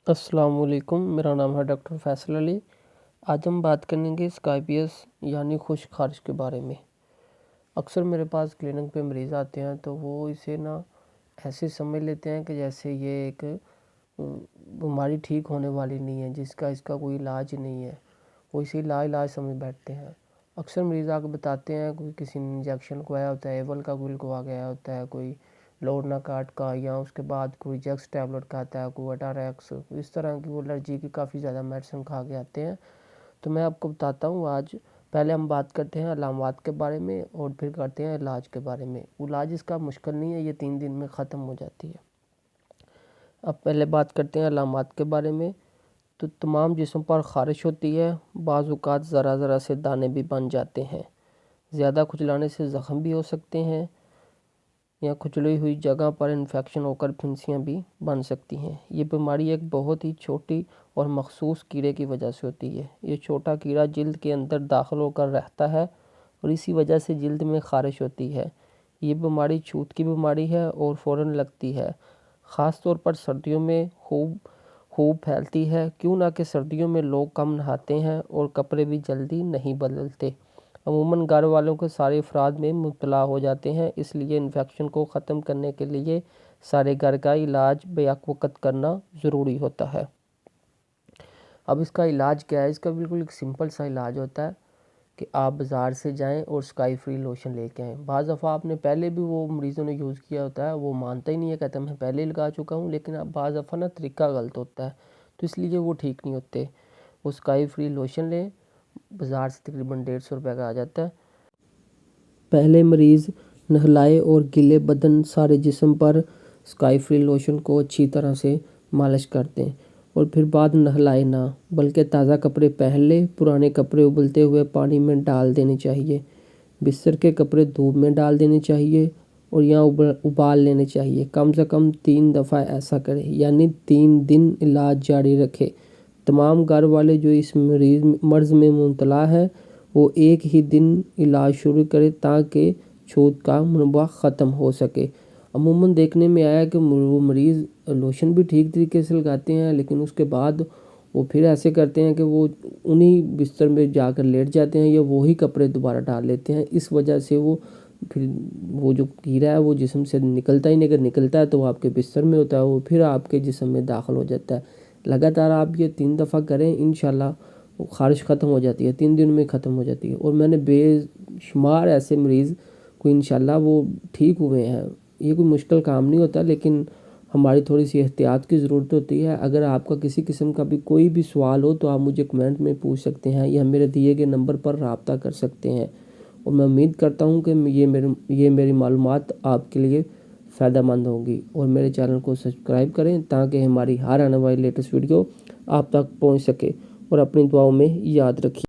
السلام علیکم، میرا نام ہے ڈاکٹر فیصل علی۔ آج ہم بات کریں گے اسکائبیس یعنی خشک خارش کے بارے میں۔ اکثر میرے پاس کلینک پہ مریض آتے ہیں تو وہ اسے ایسے سمجھ لیتے ہیں کہ جیسے یہ ایک بیماری ٹھیک ہونے والی نہیں ہے، اس کا کوئی علاج نہیں ہے، وہ اسے لا علاج سمجھ بیٹھتے ہیں۔ اکثر مریض آ کے بتاتے ہیں کوئی کسی نے انجیکشن لگوایا ہوتا ہے، ایول کا کوئی لگوا گیا ہوتا ہے، کوئی لورناکاٹ کا، یا اس کے بعد کوئی جیکس ٹیبلٹ کھاتا ہے، کوئی اٹاریکس، اس طرح کی وہ الرجی کی کافی زیادہ میڈیسن کھا کے آتے ہیں۔ تو میں آپ کو بتاتا ہوں آج، پہلے ہم بات کرتے ہیں علامات کے بارے میں اور پھر کرتے ہیں علاج کے بارے میں۔ علاج اس کا مشکل نہیں ہے، یہ 3 دن میں ختم ہو جاتی ہے۔ اب پہلے بات کرتے ہیں علامات کے بارے میں۔ تو تمام جسم پر خارش ہوتی ہے، بعض اوقات ذرا ذرا سے دانے بھی بن جاتے ہیں، زیادہ کھجلانے سے زخم بھی ہو سکتے ہیں، یا کھجلی ہوئی جگہ پر انفیکشن ہو کر پھنسیاں بھی بن سکتی ہیں۔ یہ بیماری ایک بہت ہی چھوٹی اور مخصوص کیڑے کی وجہ سے ہوتی ہے۔ یہ چھوٹا کیڑا جلد کے اندر داخل ہو کر رہتا ہے اور اسی وجہ سے جلد میں خارش ہوتی ہے۔ یہ بیماری چھوت کی بیماری ہے اور فوراً لگتی ہے، خاص طور پر سردیوں میں خوب پھیلتی ہے، کیوں نہ کہ سردیوں میں لوگ کم نہاتے ہیں اور کپڑے بھی جلدی نہیں بدلتے۔ عموماً گھر والوں کے سارے افراد میں مبتلا ہو جاتے ہیں، اس لیے انفیکشن کو ختم کرنے کے لیے سارے گھر کا علاج بیک وقت کرنا ضروری ہوتا ہے۔ اب اس کا علاج کیا ہے؟ اس کا بالکل ایک سمپل سا علاج ہوتا ہے کہ آپ بازار سے جائیں اور اسکائی فری لوشن لے کے آئیں۔ بعض دفعہ آپ نے پہلے بھی وہ مریضوں نے یوز کیا ہوتا ہے، وہ مانتا ہی نہیں ہے، کہتا ہے میں پہلے لگا چکا ہوں، لیکن اب بعض دفعہ طریقہ غلط ہوتا ہے تو اس لیے وہ ٹھیک نہیں ہوتے۔ وہ اسکائی فری لوشن لیں، بازار سے تقریباً 150 روپے کا آ جاتا ہے۔ پہلے مریض نہلائے اور گیلے بدن سارے جسم پر اسکائی فری لوشن کو اچھی طرح سے مالش کر دیں، اور پھر بعد نہلائے نہ بلکہ تازہ کپڑے پہن لیں۔ پرانے کپڑے ابلتے ہوئے پانی میں ڈال دینے چاہیے، بستر کے کپڑے دھوپ میں ڈال دینے چاہیے اور ابال لینے چاہیے۔ کم سے کم 3 دفعہ ایسا کریں، یعنی 3 دن علاج جاری رکھیں۔ تمام گھر والے جو اس مرض میں مبتلا ہیں وہ ایک ہی دن علاج شروع کریں تاکہ چھوت کا منبع ختم ہو سکے۔ عموماً دیکھنے میں آیا کہ وہ مریض لوشن بھی ٹھیک طریقے سے لگاتے ہیں، لیکن اس کے بعد وہ پھر ایسے کرتے ہیں کہ وہ انہی بستر میں جا کر لیٹ جاتے ہیں یا وہی کپڑے دوبارہ ڈال لیتے ہیں۔ اس وجہ سے وہ جو کیڑا ہے وہ جسم سے نکلتا ہی نہیں، اگر نکلتا ہے تو وہ آپ کے بستر میں ہوتا ہے، وہ پھر آپ کے جسم میں داخل ہو جاتا ہے۔ لگاتار آپ یہ 3 دفعہ کریں، انشاءاللہ خارش ختم ہو جاتی ہے، 3 دن میں ختم ہو جاتی ہے، اور میں نے بے شمار ایسے مریض کو انشاءاللہ وہ ٹھیک ہوئے ہیں۔ یہ کوئی مشکل کام نہیں ہوتا، لیکن ہماری تھوڑی سی احتیاط کی ضرورت ہوتی ہے۔ اگر آپ کا کسی قسم کا بھی کوئی بھی سوال ہو تو آپ مجھے کمنٹ میں پوچھ سکتے ہیں یا میرے دیے گئے نمبر پر رابطہ کر سکتے ہیں، اور میں امید کرتا ہوں کہ یہ میری معلومات آپ کے لیے فائدہ مند ہوگی، اور میرے چینل کو سبسکرائب کریں تاکہ ہماری ہر آنے والی لیٹسٹ ویڈیو آپ تک پہنچ سکے، اور اپنی دعاؤں میں یاد رکھیے۔